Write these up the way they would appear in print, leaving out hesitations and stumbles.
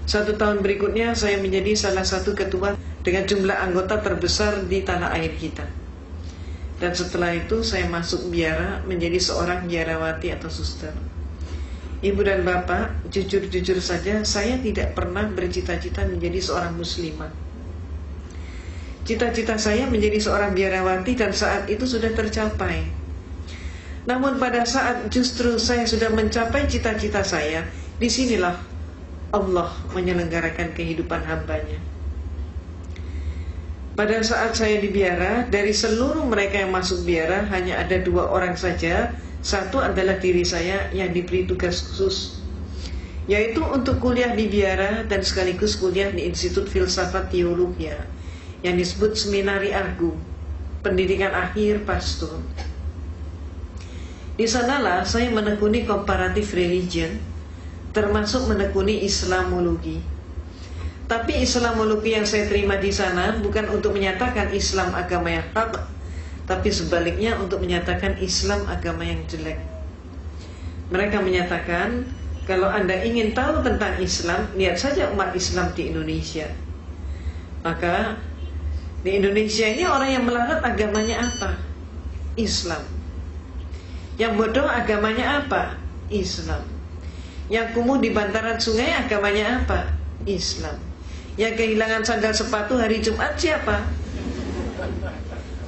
1 tahun berikutnya saya menjadi salah satu ketua dengan jumlah anggota terbesar di tanah air kita. Dan setelah itu saya masuk biara menjadi seorang biarawati atau suster. Ibu dan bapak, jujur-jujur saja saya tidak pernah bercita-cita menjadi seorang muslimah. Cita-cita saya menjadi seorang biarawati dan saat itu sudah tercapai. Namun pada saat justru saya sudah mencapai cita-cita saya, disinilah Allah menyelenggarakan kehidupan hambanya. Pada saat saya di biara, dari seluruh mereka yang masuk biara hanya ada 2 orang saja. Satu adalah diri saya yang diberi tugas khusus, yaitu untuk kuliah di biara dan sekaligus kuliah di Institut Filsafat Teologi yang disebut Seminari Argu, pendidikan akhir pastor. Di sanalah saya menekuni comparative religion, termasuk menekuni Islamologi. Tapi Islamologi yang saya terima di sana bukan untuk menyatakan Islam agama yang hak, tapi sebaliknya untuk menyatakan Islam agama yang jelek. Mereka menyatakan, kalau Anda ingin tahu tentang Islam, lihat saja umat Islam di Indonesia. Maka di Indonesia ini orang yang melarat agamanya apa? Islam. Yang bodoh agamanya apa? Islam. Yang kumuh di bantaran sungai agamanya apa? Islam. Yang kehilangan sandal sepatu hari Jumat siapa?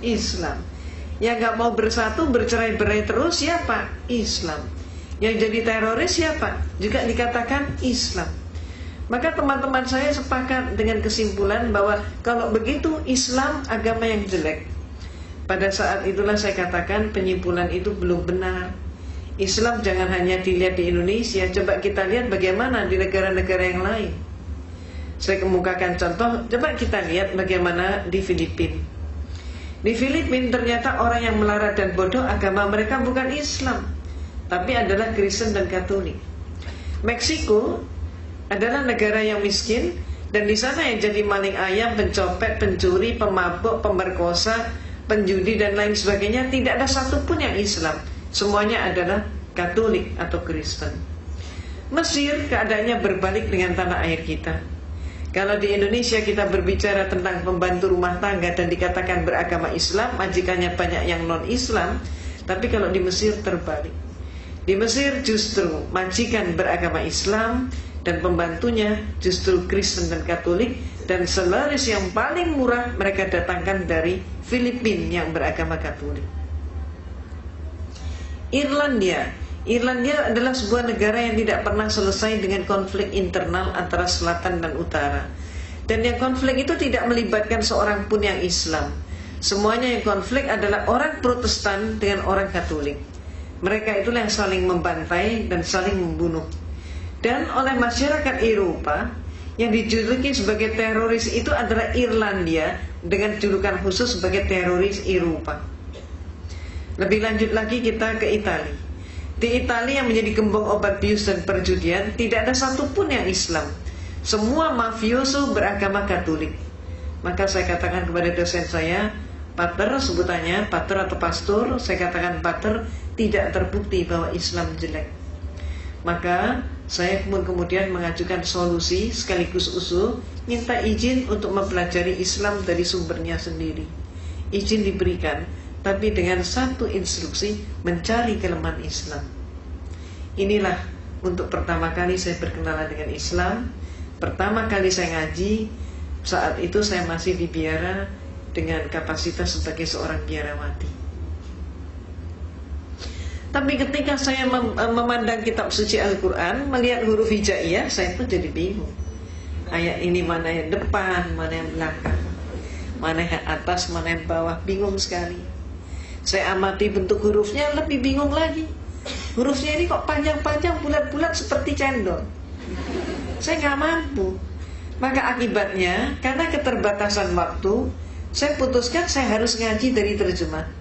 Islam. Yang gak mau bersatu, bercerai-berai terus siapa? Islam. Yang jadi teroris siapa? Juga dikatakan Islam. Maka teman-teman saya sepakat dengan kesimpulan bahwa kalau begitu Islam agama yang jelek. Pada saat itulah saya katakan penyimpulan itu belum benar. Islam jangan hanya dilihat di Indonesia, coba kita lihat bagaimana di negara-negara yang lain. Saya kemukakan contoh, coba kita lihat bagaimana di Filipina. Di Filipina ternyata orang yang melarat dan bodoh agama mereka bukan Islam, tapi adalah Kristen dan Katolik. Meksiko adalah negara yang miskin, dan di sana yang jadi maling ayam, pencopet, pencuri, pemabuk, pemerkosa, penjudi dan lain sebagainya tidak ada satupun yang Islam. Semuanya adalah Katolik atau Kristen. Mesir keadaannya berbalik dengan tanah air kita. Kalau di Indonesia kita berbicara tentang pembantu rumah tangga dan dikatakan beragama Islam, majikannya banyak yang non-Islam. Tapi kalau di Mesir terbalik. Di Mesir justru majikan beragama Islam dan pembantunya justru Kristen dan Katolik. Dan selaris yang paling murah mereka datangkan dari Filipina yang beragama Katolik. Irlandia adalah sebuah negara yang tidak pernah selesai dengan konflik internal antara selatan dan utara. Dan yang konflik itu tidak melibatkan seorang pun yang Islam. Semuanya yang konflik adalah orang Protestan dengan orang Katolik. Mereka itulah yang saling membantai dan saling membunuh. Dan oleh masyarakat Eropa, yang dijuluki sebagai teroris itu adalah Irlandia dengan julukan khusus sebagai teroris Eropa. Lebih lanjut lagi kita ke Italia. Di Italia yang menjadi gembong obat bius dan perjudian tidak ada satupun yang Islam. Semua mafioso beragama Katolik. Maka saya katakan kepada dosen saya, Pater sebutannya, Pater atau Pastor, saya katakan Pater, tidak terbukti bahwa Islam jelek. Maka saya pun kemudian mengajukan solusi sekaligus usul, minta izin untuk mempelajari Islam dari sumbernya sendiri. Izin diberikan, tapi dengan satu instruksi, mencari kelemahan Islam. Inilah untuk pertama kali saya berkenalan dengan Islam. Pertama kali saya ngaji, saat itu saya masih di biara dengan kapasitas sebagai seorang biarawati. Tapi ketika saya memandang kitab suci Al-Quran, melihat huruf hijaiyah, saya pun jadi bingung. Ayat ini mana yang depan, mana yang belakang, mana yang atas, mana yang bawah, bingung sekali. Saya amati bentuk hurufnya, lebih bingung lagi. Hurufnya ini kok panjang-panjang, bulat-bulat seperti cendol. Saya nggak mampu. Maka akibatnya, karena keterbatasan waktu, saya putuskan saya harus ngaji dari terjemah.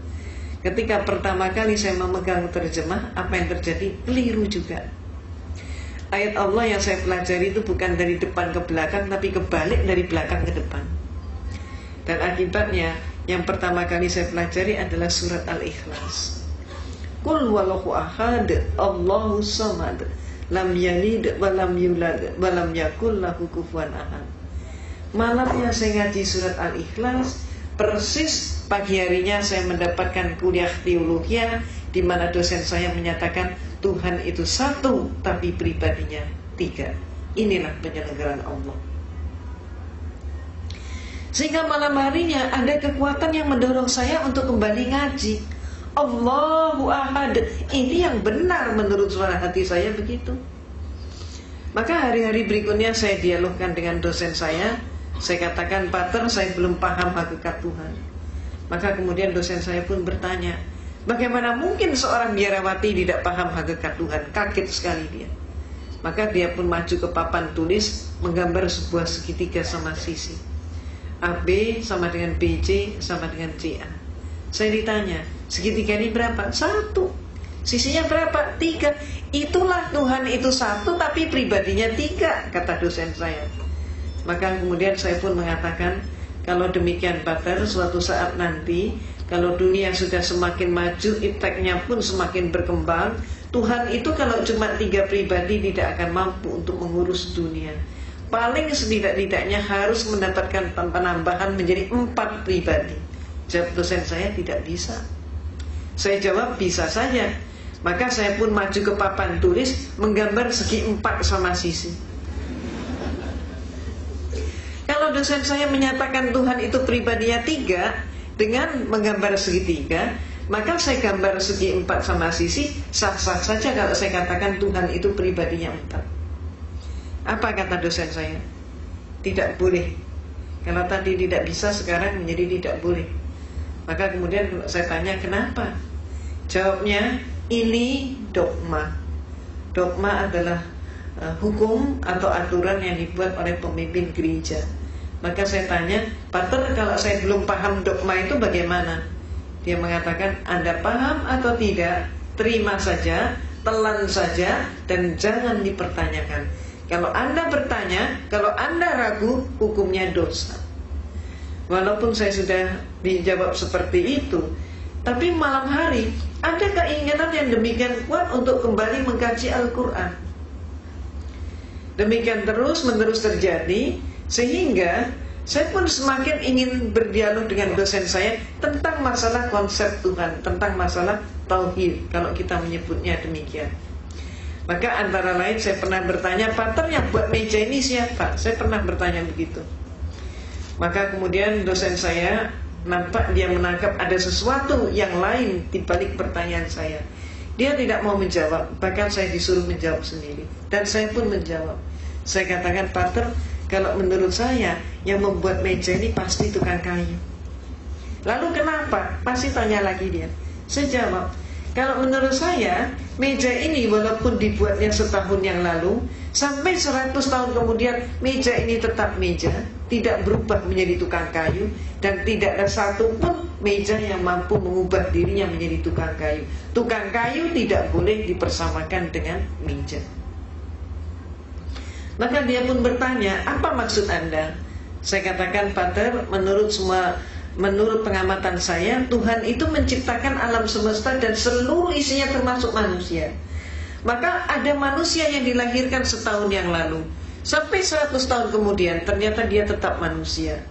Ketika pertama kali saya memegang terjemah, apa yang terjadi? Keliru juga. Ayat Allah yang saya pelajari itu bukan dari depan ke belakang, tapi kebalik dari belakang ke depan. Dan akibatnya, yang pertama kali saya pelajari adalah surat Al-Ikhlas. Qul wallahu ahad, Allahu samad, lam yalid wa lam yulad wa lam yakul lahu kufuwan ahad. Malamnya saya ngaji surat Al-Ikhlas, persis pagi harinya saya mendapatkan kuliah teologi di mana dosen saya menyatakan Tuhan itu satu tapi pribadinya tiga. Inilah penyelenggaraan Allah. Sehingga malam harinya ada kekuatan yang mendorong saya untuk kembali ngaji. Allahu Ahad. Ini yang benar menurut suara hati saya begitu. Maka hari-hari berikutnya saya dialogkan dengan dosen saya. Saya katakan, Pater, saya belum paham hakikat Tuhan. Maka kemudian dosen saya pun bertanya, bagaimana mungkin seorang biarawati tidak paham hakikat Tuhan? Kaget sekali dia. Maka dia pun maju ke papan tulis, menggambar sebuah segitiga sama sisi. AB sama dengan BC sama dengan CA. Saya ditanya, segitiga ini berapa? 1. Sisinya berapa? 3. Itulah Tuhan itu satu tapi pribadinya 3, kata dosen saya. Maka kemudian saya pun mengatakan, kalau demikian Pater, suatu saat nanti kalau dunia sudah semakin maju, ipteknya pun semakin berkembang, Tuhan itu kalau cuma 3 pribadi tidak akan mampu untuk mengurus dunia. Paling setidak-tidaknya harus mendapatkan penambahan menjadi 4 pribadi. Jawab dosen saya, tidak bisa. Saya jawab, bisa saja. Maka saya pun maju ke papan tulis, menggambar segi 4 sama sisi. Kalau dosen saya menyatakan Tuhan itu pribadinya 3 dengan menggambar segitiga, maka saya gambar segi 4 sama sisi, sah-sah saja kalau saya katakan Tuhan itu pribadinya 4. Apa kata dosen saya? Tidak boleh. Kalau tadi tidak bisa, sekarang menjadi tidak boleh. Maka kemudian saya tanya kenapa? Jawabnya, ini dogma. Dogma adalah hukum atau aturan yang dibuat oleh pemimpin gereja. Maka saya tanya, Pater, kalau saya belum paham dogma itu bagaimana? Dia mengatakan, Anda paham atau tidak, terima saja, telan saja, dan jangan dipertanyakan. Kalau Anda bertanya, kalau Anda ragu, hukumnya dosa. Walaupun saya sudah dijawab seperti itu, tapi malam hari ada keinginan yang demikian kuat untuk kembali mengkaji Al-Quran. Demikian terus-menerus terjadi, sehingga saya pun semakin ingin berdialog dengan dosen saya tentang masalah konsep Tuhan, tentang masalah tauhid, kalau kita menyebutnya demikian. Maka antara lain saya pernah bertanya, Pater, yang buat meja ini siapa? Saya pernah bertanya begitu. Maka kemudian dosen saya nampak dia menangkap ada sesuatu yang lain di balik pertanyaan saya. Dia tidak mau menjawab, bahkan saya disuruh menjawab sendiri. Dan saya pun menjawab. Saya katakan, Pater, kalau menurut saya yang membuat meja ini pasti tukang kayu. Lalu kenapa? Pasti tanya lagi dia. Saya jawab, kalau menurut saya meja ini walaupun dibuatnya setahun yang lalu, sampai 100 tahun kemudian meja ini tetap meja, tidak berubah menjadi tukang kayu, dan tidak ada satu pun meja yang mampu mengubah dirinya menjadi tukang kayu. Tukang kayu tidak boleh dipersamakan dengan meja. Maka dia pun bertanya, apa maksud Anda? Saya katakan, Pater, menurut pengamatan saya, Tuhan itu menciptakan alam semesta dan seluruh isinya termasuk manusia. Maka ada manusia yang dilahirkan setahun yang lalu, sampai 100 tahun kemudian ternyata dia tetap manusia.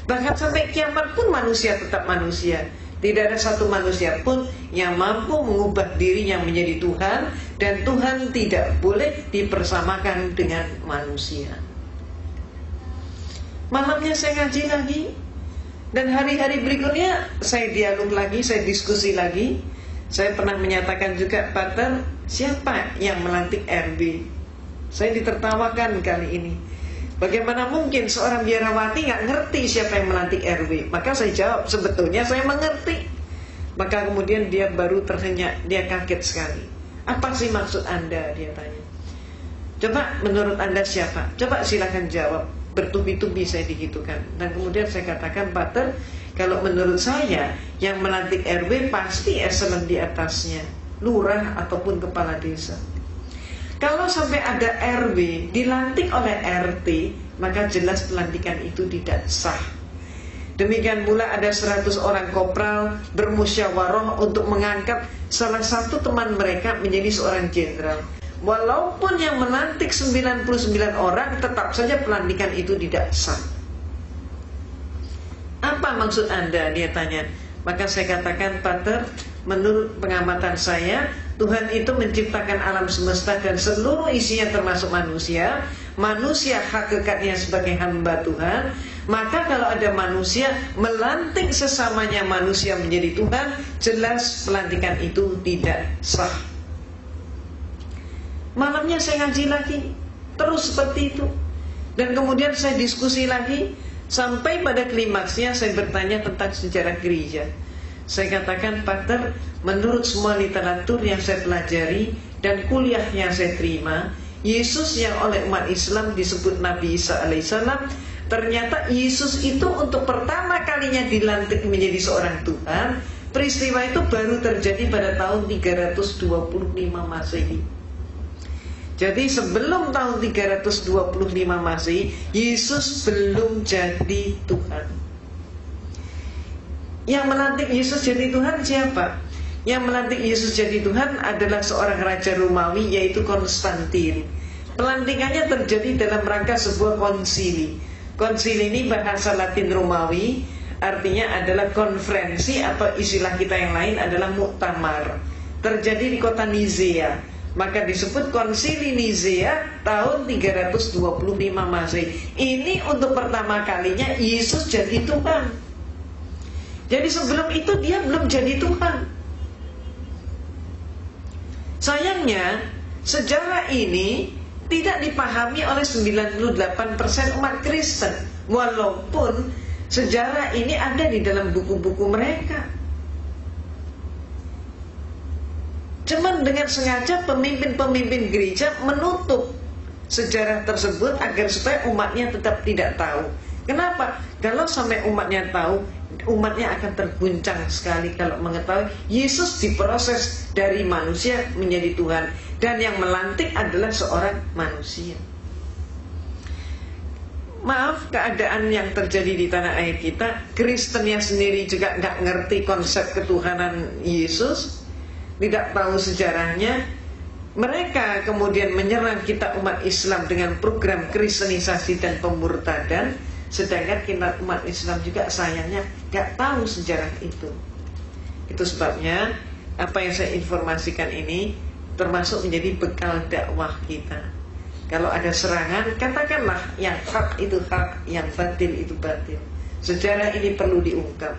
Bahkan sampai kiamat pun manusia tetap manusia. Tidak ada satu manusia pun yang mampu mengubah dirinya menjadi Tuhan, dan Tuhan tidak boleh dipersamakan dengan manusia. Malamnya saya ngaji lagi, dan hari-hari berikutnya saya dialog lagi, saya diskusi lagi. Saya pernah menyatakan juga, Pater, siapa yang melantik RB? Saya ditertawakan kali ini. Bagaimana mungkin seorang biarawati gak ngerti siapa yang melantik RW? Maka saya jawab, sebetulnya saya mengerti. Maka kemudian dia baru terhenyak, dia kaget sekali. Apa sih maksud Anda? Dia tanya. Coba menurut Anda siapa? Coba silakan jawab. Bertubi-tubi saya dihitungkan. Dan kemudian saya katakan, Pater, kalau menurut saya yang melantik RW pasti eselon di atasnya, lurah ataupun kepala desa. Kalau sampai ada RW dilantik oleh RT, maka jelas pelantikan itu tidak sah. Demikian pula ada 100 orang kopral bermusyawarah untuk mengangkat salah satu teman mereka menjadi seorang jenderal. Walaupun yang melantik 99 orang, tetap saja pelantikan itu tidak sah. Apa maksud Anda? Dia tanya. Maka saya katakan, Pater, menurut pengamatan saya, Tuhan itu menciptakan alam semesta dan seluruh isinya termasuk manusia. Manusia hakikatnya sebagai hamba Tuhan. Maka kalau ada manusia melantik sesamanya manusia menjadi Tuhan, jelas pelantikan itu tidak sah. Malamnya saya ngaji lagi, terus seperti itu. Dan kemudian saya diskusi lagi, sampai pada klimaksnya saya bertanya tentang sejarah gereja. Saya katakan, Pater, menurut semua literatur yang saya pelajari dan kuliah yang saya terima, Yesus yang oleh umat Islam disebut Nabi Isa alaihissalam, ternyata Yesus itu untuk pertama kalinya dilantik menjadi seorang Tuhan. Peristiwa itu baru terjadi pada tahun 325 Masehi. Jadi sebelum tahun 325 Masehi, Yesus belum jadi Tuhan. Yang melantik Yesus jadi Tuhan siapa? Yang melantik Yesus jadi Tuhan adalah seorang raja Romawi, yaitu Konstantin. Pelantikannya terjadi dalam rangka sebuah konsili. Konsili ini bahasa Latin Romawi, artinya adalah konferensi, atau istilah kita yang lain adalah muktamar. Terjadi di kota Nizea. Maka disebut Konsili Nizea tahun 325 Masehi. Ini untuk pertama kalinya Yesus jadi Tuhan. Jadi sebelum itu dia belum jadi Tuhan. Sayangnya sejarah ini tidak dipahami oleh 98% umat Kristen. Walaupun sejarah ini ada di dalam buku-buku mereka. Cuman dengan sengaja pemimpin-pemimpin gereja menutup sejarah tersebut agar supaya umatnya tetap tidak tahu. Kenapa? Kalau sampai umatnya tahu, umatnya akan terguncang sekali kalau mengetahui Yesus diproses dari manusia menjadi Tuhan, dan yang melantik adalah seorang manusia. Maaf, keadaan yang terjadi di tanah air kita, Kristennya sendiri juga nggak ngerti konsep ketuhanan Yesus, tidak tahu sejarahnya. Mereka kemudian menyerang kita umat Islam dengan program kristenisasi dan pemurtadan, sedangkan kita umat Islam juga sayangnya gak tahu sejarah itu. Itu sebabnya apa yang saya informasikan ini termasuk menjadi bekal dakwah kita. Kalau ada serangan, katakanlah yang hak itu hak, yang batil itu batil. Sejarah ini perlu diungkap.